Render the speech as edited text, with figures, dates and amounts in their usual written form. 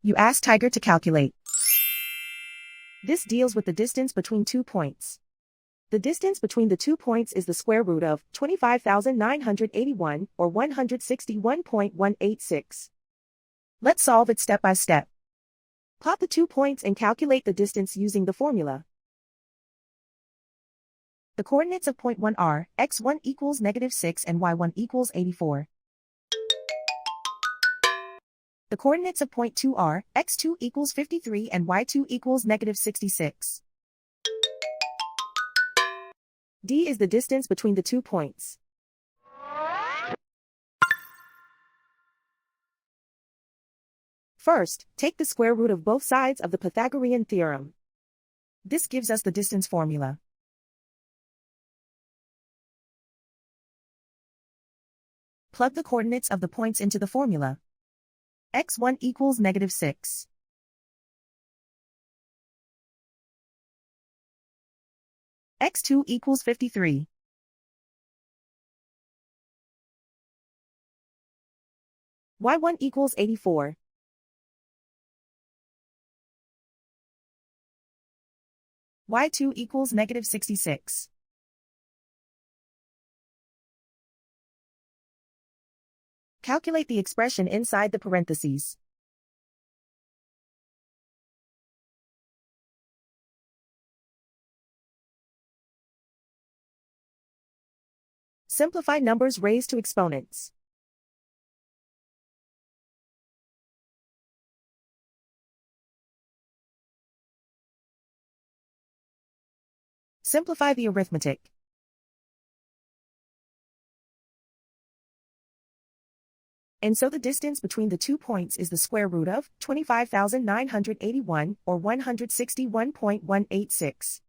You ask Tiger to calculate. This deals with the distance between 2 points. The distance between the 2 points is the square root of 25,981, or 161.186. Let's solve it step by step. Plot the 2 points and calculate the distance using the formula. The coordinates of point 1 are x1 equals -6 and y1 equals 84. The coordinates of point 2 are x2 equals 53 and y2 equals -66. D is the distance between the 2 points. First, take the square root of both sides of the Pythagorean theorem. This gives us the distance formula. Plug the coordinates of the points into the formula. x1 equals -6. x2 equals 53. y1 equals 84. y2 equals -66. Calculate the expression inside the parentheses. Simplify numbers raised to exponents. Simplify the arithmetic. And so the distance between the 2 points is the square root of 25,981, or 161.186.